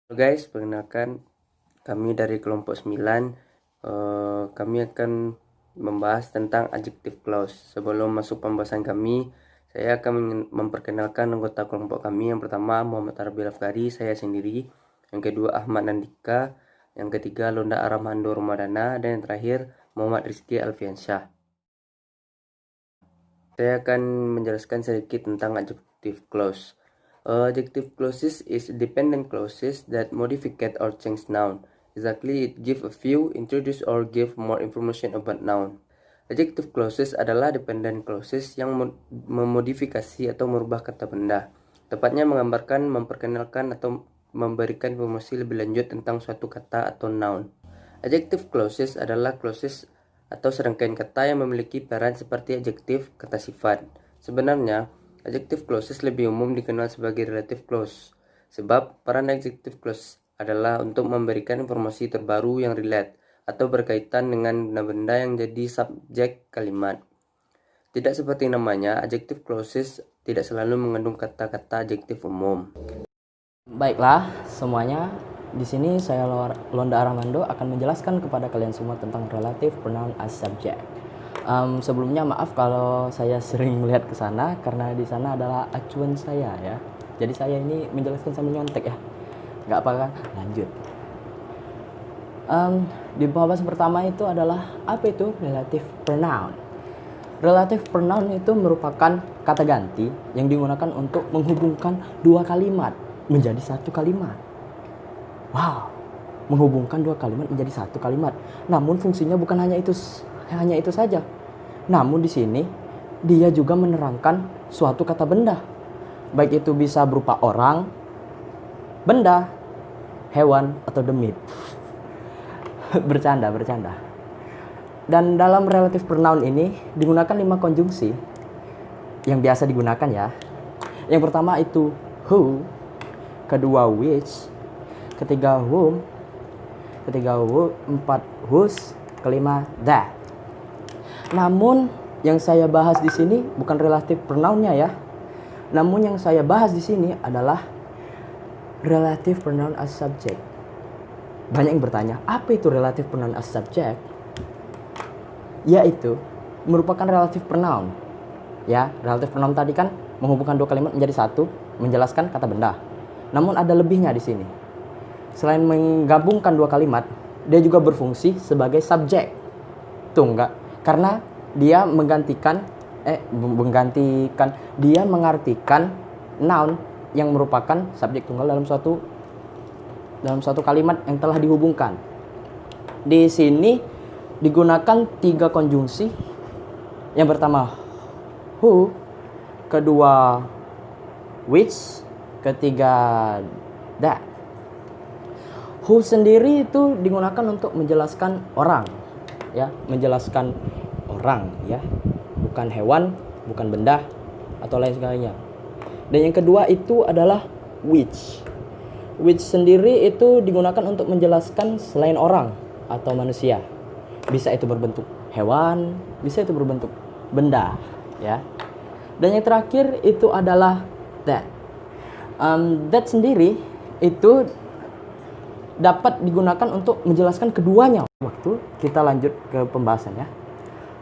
Halo guys, perkenalkan kami dari kelompok 9. Kami akan membahas tentang adjective clause. Sebelum masuk pembahasan kami, saya akan memperkenalkan anggota kelompok kami. Yang pertama Muhammad Arabil Afkari, saya sendiri. Yang kedua Ahmad Nandika. Yang ketiga Londa Aramando Ramadana. Dan yang terakhir Muhammad Rizky Alfiansyah. Saya akan menjelaskan sedikit tentang adjective clause. Adjective clauses is dependent clauses that modify or change noun. Exactly, it give a few, introduce or give more information about noun. Adjective clauses adalah dependent clauses yang memodifikasi atau merubah kata benda. Tepatnya menggambarkan, memperkenalkan atau memberikan informasi lebih lanjut tentang suatu kata atau noun. Adjective clauses adalah clauses atau serangkaian kata yang memiliki peran seperti adjektif, kata sifat. Sebenarnya, adjective clauses lebih umum dikenal sebagai relative clause, sebab peran adjective clause adalah untuk memberikan informasi terbaru yang relate atau berkaitan dengan benda-benda yang jadi subjek kalimat. Tidak seperti namanya, adjective clauses tidak selalu mengandung kata-kata adjektif umum. Baiklah semuanya, di sini saya Londa Aramando akan menjelaskan kepada kalian semua tentang relative pronoun as subject. Sebelumnya maaf kalau saya sering melihat ke sana karena di sana adalah acuan saya ya. Jadi saya ini menjelaskan sambil nyontek ya. Nggak apa kan? Lanjut. Di pembahasan pertama itu adalah apa itu relative pronoun. Relative pronoun itu merupakan kata ganti yang digunakan untuk menghubungkan dua kalimat menjadi satu kalimat. Wow, menghubungkan dua kalimat menjadi satu kalimat. Namun fungsinya bukan hanya itu saja. Namun di sini dia juga menerangkan suatu kata benda. Baik itu bisa berupa orang, benda, hewan atau demit. bercanda. Dan dalam relative pronoun ini digunakan 5 konjungsi yang biasa digunakan ya. Yang pertama itu who, kedua which, ketiga whom, empat whose, kelima that. Namun yang saya bahas di sini bukan relative pronounnya ya. Namun yang saya bahas di sini adalah relative pronoun as subject. Banyak yang bertanya, apa itu relative pronoun as subject? Yaitu merupakan relative pronoun. Ya, relative pronoun tadi kan menghubungkan dua kalimat menjadi satu, menjelaskan kata benda. Namun ada lebihnya di sini. Selain menggabungkan dua kalimat, dia juga berfungsi sebagai subjek. Tuh enggak? Karena dia dia mengartikan noun yang merupakan subjek tunggal dalam suatu kalimat yang telah dihubungkan. Di sini digunakan 3 konjungsi. Yang pertama who, kedua which, ketiga that. Who sendiri itu digunakan untuk menjelaskan orang ya, bukan hewan, bukan benda atau lain sebagainya. Dan yang kedua itu adalah which. Which sendiri itu digunakan untuk menjelaskan selain orang atau manusia. Bisa itu berbentuk hewan, bisa itu berbentuk benda ya. Dan yang terakhir itu adalah that. That sendiri itu dapat digunakan untuk menjelaskan keduanya. Waktu kita lanjut ke pembahasannya.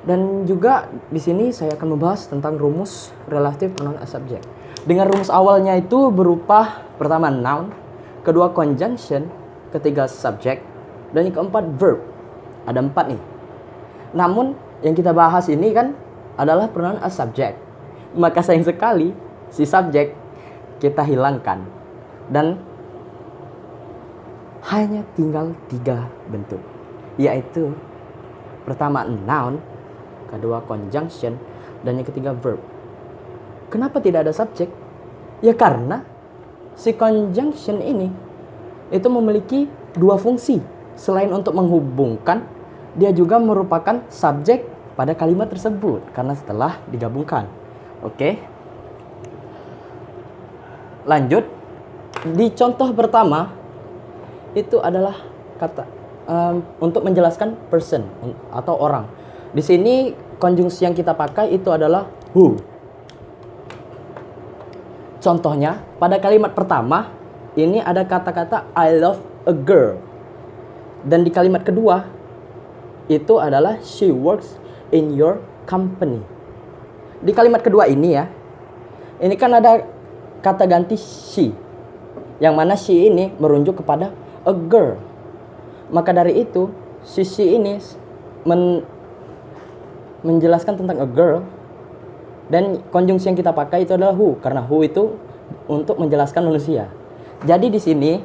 Dan juga di sini saya akan membahas tentang rumus relative pronoun as subject. Dengan rumus awalnya itu berupa pertama noun, kedua conjunction, ketiga subject, dan yang keempat verb. Ada 4 nih. Namun yang kita bahas ini kan adalah pronoun as subject. Maka sayang sekali si subject kita hilangkan dan hanya tinggal 3 bentuk, yaitu pertama noun, kedua conjunction, dan yang ketiga verb. Kenapa tidak ada subjek? Ya karena si conjunction ini itu memiliki 2 fungsi. Selain untuk menghubungkan, dia juga merupakan subjek pada kalimat tersebut karena setelah digabungkan. Oke. Lanjut. Di contoh pertama itu adalah kata untuk menjelaskan person atau orang. Di sini konjungsi yang kita pakai itu adalah who. Contohnya pada kalimat pertama ini ada kata-kata I love a girl. Dan di kalimat kedua itu adalah she works in your company. Di kalimat kedua ini ya, ini kan ada kata ganti she, yang mana she ini merujuk kepada a girl. Maka dari itu she ini menjelaskan tentang a girl, dan konjungsi yang kita pakai itu adalah who, karena who itu untuk menjelaskan manusia. Jadi di sini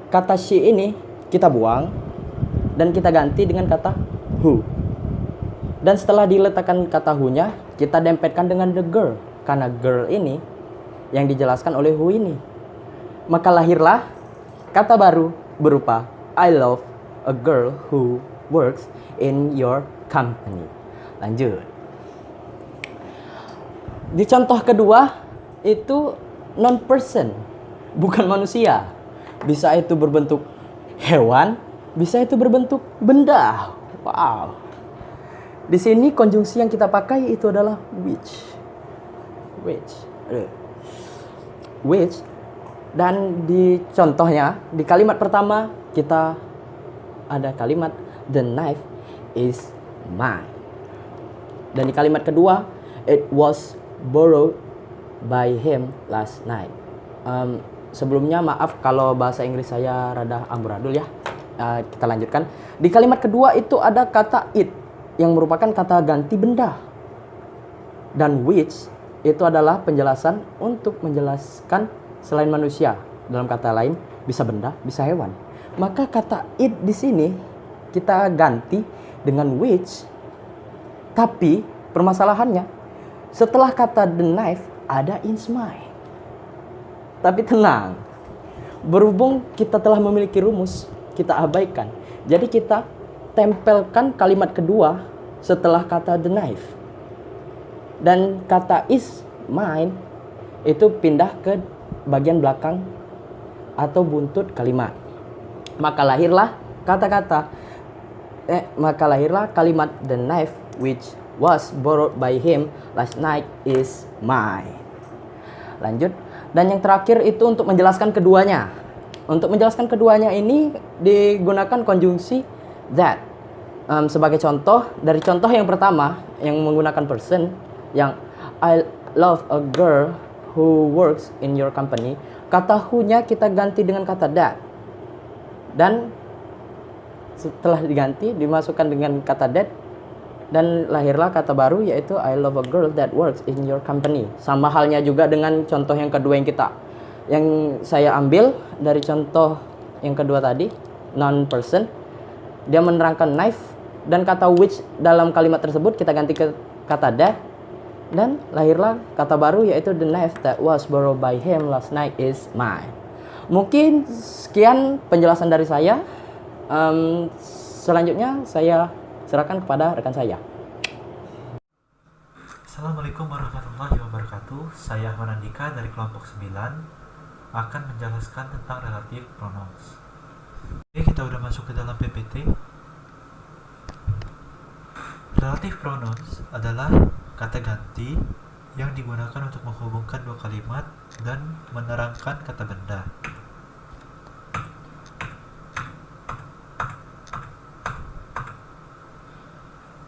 kata she ini kita buang dan kita ganti dengan kata who. Dan setelah diletakkan kata who-nya, kita dempetkan dengan the girl, karena girl ini yang dijelaskan oleh who ini. Maka lahirlah kata baru berupa I love a girl who works in your company. Lanjut. Di contoh kedua itu non-person, bukan manusia. Bisa itu berbentuk hewan, bisa itu berbentuk benda. Wow. Di sini konjungsi yang kita pakai itu adalah which. Dan di contohnya, di kalimat pertama kita ada kalimat the knife is mine. Dan di kalimat kedua, it was borrowed by him last night. Sebelumnya maaf kalau bahasa Inggris saya rada amburadul ya. Kita lanjutkan. Di kalimat kedua itu ada kata it, yang merupakan kata ganti benda. Dan which itu adalah penjelasan untuk menjelaskan selain manusia. Dalam kata lain, bisa benda, bisa hewan. Maka kata it di sini kita ganti dengan which. Tapi permasalahannya, setelah kata the knife ada is mine. Tapi tenang, berhubung kita telah memiliki rumus, kita abaikan. Jadi kita tempelkan kalimat kedua setelah kata the knife. Dan kata is mine itu pindah ke bagian belakang atau buntut kalimat. Maka lahirlah kalimat the knife which was borrowed by him last night is mine. Lanjut. Dan yang terakhir itu untuk menjelaskan keduanya. Untuk menjelaskan keduanya ini digunakan konjungsi that. Sebagai contoh, dari contoh yang pertama yang menggunakan person, yang I love a girl who works in your company, kata who-nya kita ganti dengan kata that. Dan setelah diganti, dimasukkan dengan kata that, dan lahirlah kata baru, yaitu I love a girl that works in your company. Sama halnya juga dengan contoh yang kedua yang saya ambil dari contoh yang kedua tadi, non-person. Dia menerangkan knife, dan kata which dalam kalimat tersebut kita ganti ke kata that, dan lahirlah kata baru, yaitu the knife that was borrowed by him last night is mine. Mungkin sekian penjelasan dari saya. Selanjutnya saya serahkan kepada rekan saya. Assalamualaikum warahmatullahi wabarakatuh. Saya Ahmad Andika dari kelompok 9 akan menjelaskan tentang relative pronouns. Oke, kita udah masuk ke dalam PPT. Relative pronouns adalah kata ganti yang digunakan untuk menghubungkan dua kalimat dan menerangkan kata benda.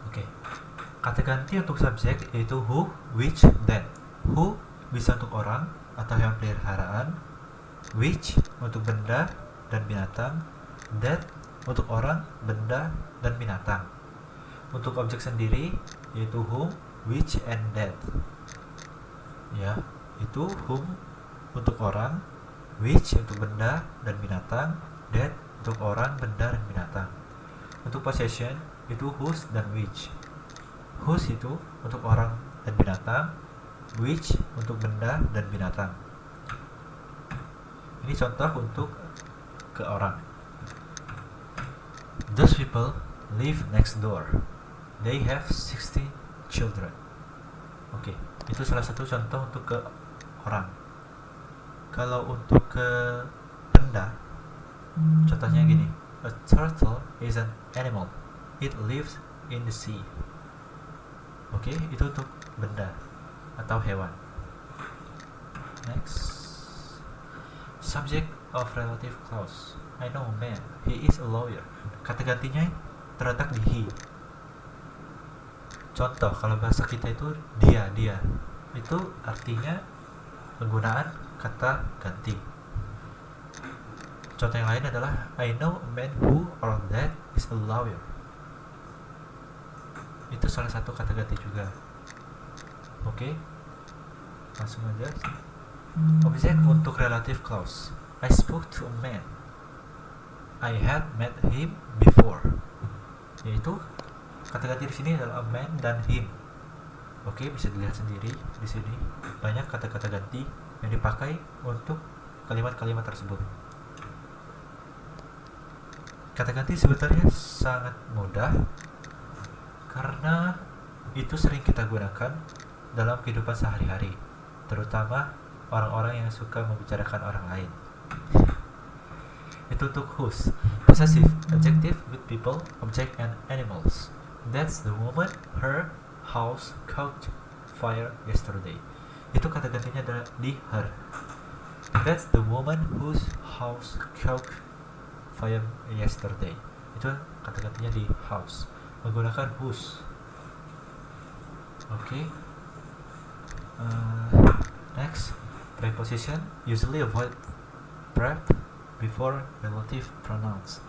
Oke. Kata ganti untuk subjek yaitu who, which, that. Who bisa untuk orang atau hewan peliharaan, which untuk benda dan binatang, that untuk orang, benda, dan binatang. Untuk objek sendiri yaitu whom, which, and that. Ya, itu whom untuk orang, which untuk benda dan binatang, that untuk orang, benda, dan binatang. Untuk possession itu whose dan which. Whose itu untuk orang dan binatang, which untuk benda dan binatang. Ini contoh untuk ke orang. Those people live next door. They have 60 children. Oke, itu salah satu contoh untuk ke orang. Kalau untuk ke benda, contohnya gini. A turtle is an animal. It lives in the sea. Oke, itu untuk benda atau hewan. Next. Subject of relative clause. I know a man. He is a lawyer. Kata gantinya terletak di he. Contoh, kalau bahasa kita itu dia. Itu artinya penggunaan kata ganti. Contoh yang lain adalah I know a man who or that is a lawyer. Itu salah satu kata ganti juga. Oke, langsung aja. Objek untuk relative clause. I spoke to a man. I had met him before. Yaitu kata ganti di sini adalah a man dan him. Oke, bisa dilihat sendiri di sini banyak kata-kata ganti yang dipakai untuk kalimat-kalimat tersebut. Kata ganti sebenarnya sangat mudah karena itu sering kita gunakan dalam kehidupan sehari-hari, terutama orang-orang yang suka membicarakan orang lain. Itu untuk whose. Possessive, adjective with people, object, and animals. That's the woman her house caught fire yesterday. Itu kata gantinya adalah di her. That's the woman whose house caught fire yesterday. Itu kata gantinya di house, menggunakan whose. Oke. Next, preposition usually avoid prep before relative pronouns.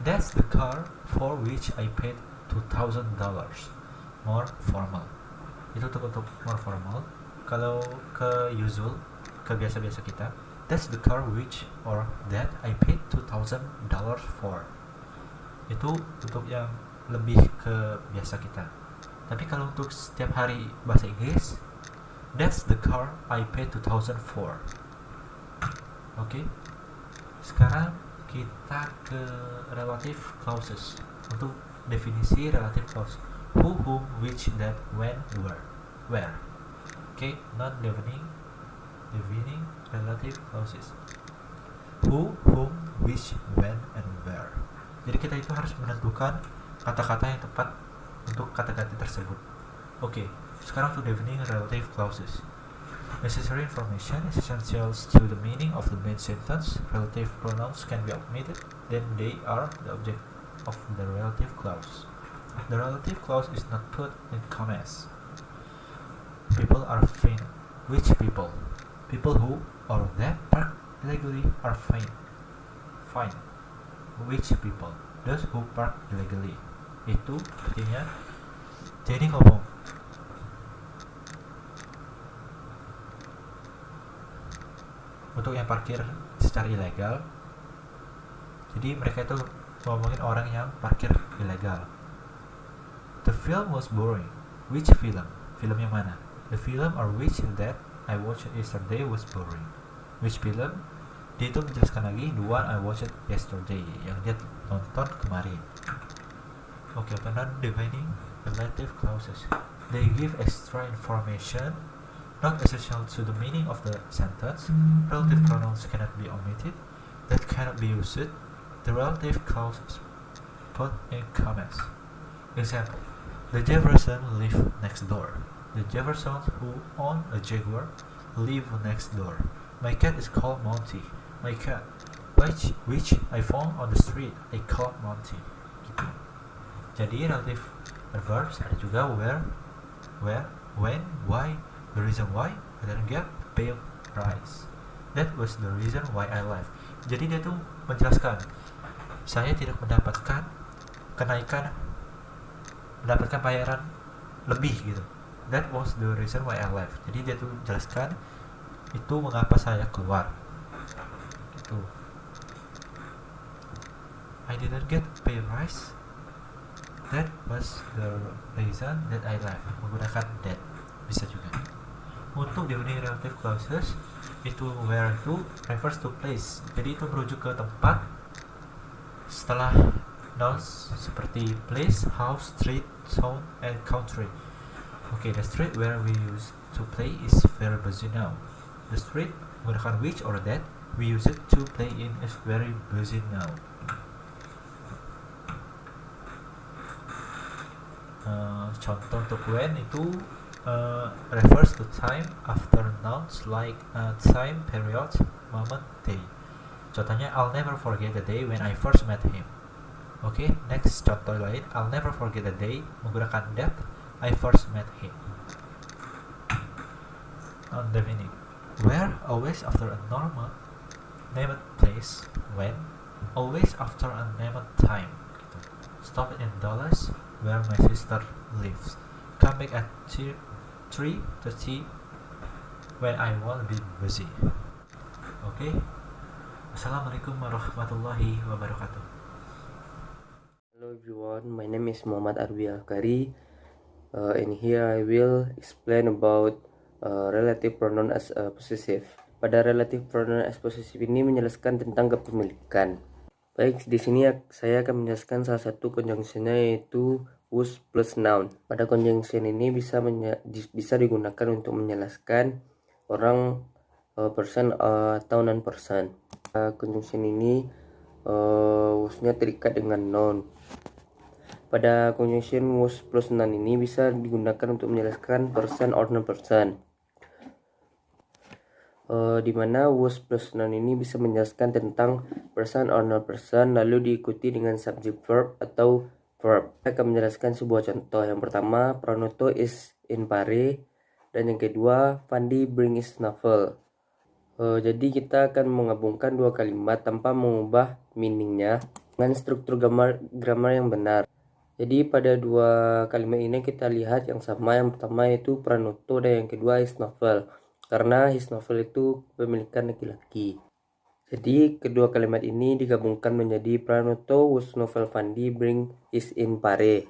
That's the car for which I paid $2,000. More formal. Itu untuk more formal. Kalau ke usual, ke biasa-biasa kita, that's the car which or that I paid $2,000 for. Itu untuk yang lebih ke biasa kita. Tapi kalau untuk setiap hari bahasa Inggris, that's the car I paid $2,000 for. Oke. Sekarang kita ke relative clauses. Untuk definisi relative clause. Who, whom, which, that, when, where. Oke, non-defining relative clauses. Who, whom, which, when, and where. Jadi kita itu harus menentukan kata-kata yang tepat untuk kata ganti tersebut. Oke, sekarang untuk defining relative clauses. Necessary information is essential to the meaning of the main sentence. Relative pronouns can be omitted, then they are the object of the relative clause. The relative clause is not put in commas. People are fine. Which people? People who or that park illegally are fine. Fine. Which people? Those who park illegally. Itu artinya jadi ngomong untuk yang parkir secara ilegal. Jadi mereka itu ngomongin orang yang parkir ilegal. The film was boring. Which film? Film yang mana? The film or which that I watched yesterday was boring. Which film? Dia itu menjelaskan lagi the one I watched yesterday, yang dia nonton kemarin. Oke, untuk non-defining relative clauses. They give extra information not essential to the meaning of the sentence. Relative pronouns cannot be omitted. That cannot be used. The relative clauses put in commas. Example: the Jefferson live next door. The Jeffersons who own a Jaguar live next door. My cat is called Monty. My cat, which I found on the street, I called Monty. Gitu. Jadi relative adverbs ada juga where, when, why. The reason why I didn't get paid price. That was the reason why I left. Jadi dia tuh menjelaskan, saya tidak mendapatkan mendapatkan bayaran lebih gitu. That was the reason why I left. Jadi dia tuh jelaskan itu mengapa saya keluar. Gitu. I didn't get paid price. That was the reason that I left. Menggunakan that bisa juga. Untuk defining relative clauses, itu where to refers to place. Jadi itu merujuk ke tempat setelah nouns seperti place, house, street, town, and country. Okay, the street where we used to play is very busy now. The street menggunakan which or that we use it to play in is very busy now. Contoh untuk when itu refers to time after nouns like time period, moment day. Contohnya, I'll never forget the day when I first met him. Oke, next contoh lain, I'll never forget the day menggunakan that I first met him. On the meaning, where always after a normal named place, when always after a named time. Stop in Dallas where my sister lives. Come back at 3:30 when I won't be busy. Oke. Assalamualaikum warahmatullahi wabarakatuh. Hello everyone, my name is Muhammad Arbi Alkari. And here I will explain about relative pronoun as a possessive. Pada relative pronoun as possessive ini menjelaskan tentang kepemilikan. Baik, di sini saya akan menjelaskan salah satu conjunction-nya, yaitu was plus noun. Pada conjunction ini bisa digunakan untuk menjelaskan orang, person atau non person. Conjunction ini was-nya terikat dengan noun. Pada conjunction was plus noun ini bisa digunakan untuk menjelaskan person or non person. Di mana was plus noun ini bisa menjelaskan tentang person or non person, lalu diikuti dengan subject verb atau verb. Saya akan menjelaskan sebuah contoh. Yang pertama, Pranoto is in Pare, dan yang kedua, Fandi bring his novel. Jadi kita akan menggabungkan dua kalimat tanpa mengubah meaningnya dengan struktur grammar yang benar. Jadi pada dua kalimat ini kita lihat yang sama. Yang pertama yaitu Pranoto dan yang kedua his novel, karena his novel itu pemilikan laki-laki. Jadi kedua kalimat ini digabungkan menjadi Pranoto whose novel Fandi bring is in Pare,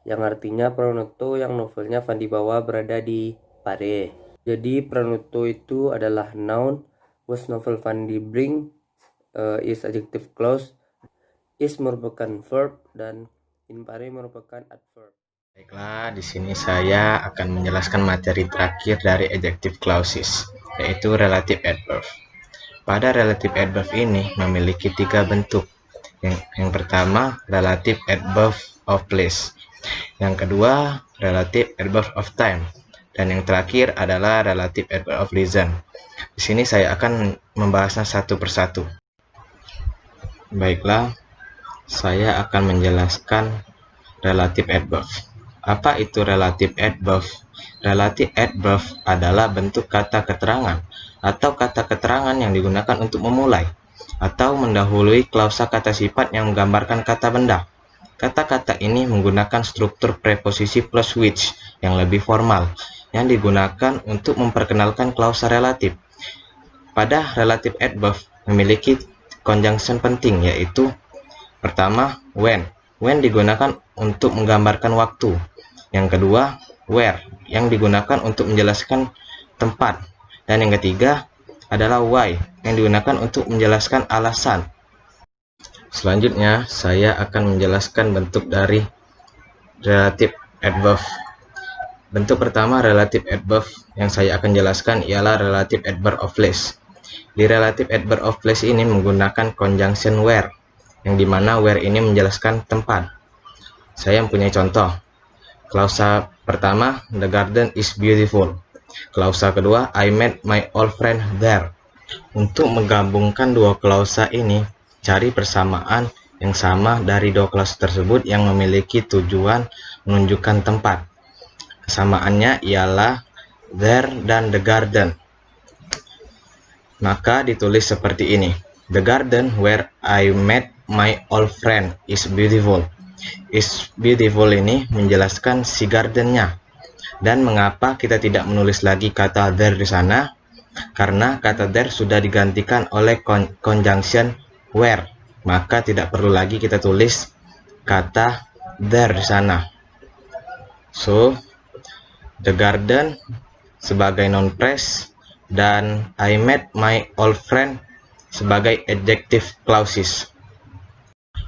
yang artinya Pranoto yang novelnya Fandi bawa berada di Pare. Jadi Pranoto itu adalah noun, whose novel Fandi bring is adjective clause, is merupakan verb, dan in Pare merupakan adverb. Baiklah, di sini saya akan menjelaskan materi terakhir dari adjective clauses, yaitu relative adverb. Pada relative adverb ini memiliki tiga bentuk. Yang pertama, relative adverb of place. Yang kedua, relative adverb of time. Dan yang terakhir adalah relative adverb of reason. Di sini saya akan membahasnya satu persatu. Baiklah, saya akan menjelaskan relative adverb. Apa itu relative adverb? Relative adverb adalah bentuk kata keterangan atau kata keterangan yang digunakan untuk memulai atau mendahului klausa kata sifat yang menggambarkan kata benda. Kata-kata ini menggunakan struktur preposisi plus which yang lebih formal yang digunakan untuk memperkenalkan klausa relatif. Pada relative adverb memiliki conjunction penting, yaitu pertama, when. When digunakan untuk menggambarkan waktu. Yang kedua, where, yang digunakan untuk menjelaskan tempat. Dan yang ketiga adalah why, yang digunakan untuk menjelaskan alasan. Selanjutnya, saya akan menjelaskan bentuk dari relative adverb. Bentuk pertama relative adverb yang saya akan jelaskan ialah relative adverb of place. Di relative adverb of place ini menggunakan conjunction where, yang dimana where ini menjelaskan tempat. Saya mempunyai contoh. Klausa pertama, the garden is beautiful. Klausa kedua, I met my old friend there. Untuk menggabungkan dua klausa ini, cari persamaan yang sama dari dua klausa tersebut yang memiliki tujuan menunjukkan tempat. Kesamaannya ialah there dan the garden. Maka ditulis seperti ini. The garden where I met my old friend is beautiful. Is beautiful ini menjelaskan si gardennya. Dan mengapa kita tidak menulis lagi kata there di sana? Karena kata there sudah digantikan oleh conjunction where. Maka tidak perlu lagi kita tulis kata there di sana. So, the garden sebagai noun phrase dan I met my old friend sebagai adjective clauses.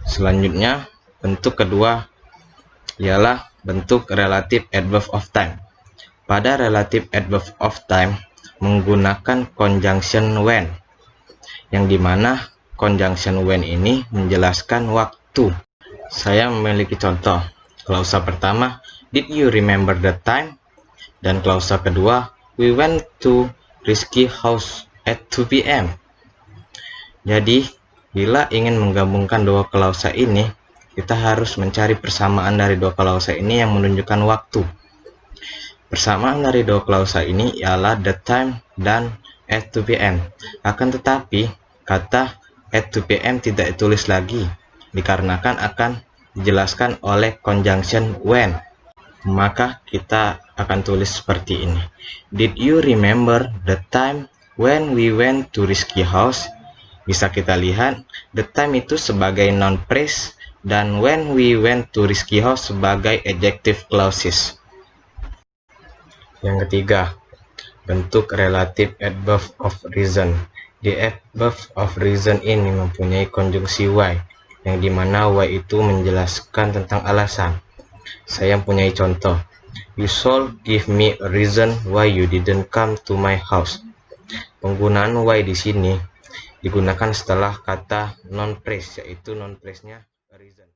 Selanjutnya, bentuk kedua ialah bentuk relative adverb of time. Pada relative adverb of time menggunakan conjunction when, yang dimana conjunction when ini menjelaskan waktu. Saya memiliki contoh. Klausa pertama, did you remember the time? Dan klausa kedua, we went to Rizky house at 2 p.m. Jadi, bila ingin menggabungkan dua klausa ini, kita harus mencari persamaan dari dua klausa ini yang menunjukkan waktu. Persamaan dari dua klausa ini ialah the time dan at 2 p.m. Akan tetapi, kata at 2 p.m. tidak ditulis lagi, dikarenakan akan dijelaskan oleh conjunction when. Maka kita akan tulis seperti ini. Did you remember the time when we went to Rizky house? Bisa kita lihat, the time itu sebagai noun phrase dan when we went to Rizky house sebagai adjective clauses. Yang ketiga, bentuk relative adverb of reason. The adverb of reason ini mempunyai konjungsi why, yang dimana why itu menjelaskan tentang alasan. Saya mempunyai contoh. You should give me a reason why you didn't come to my house. Penggunaan why di sini digunakan setelah kata noun phrase, yaitu noun phrase-nya a reason.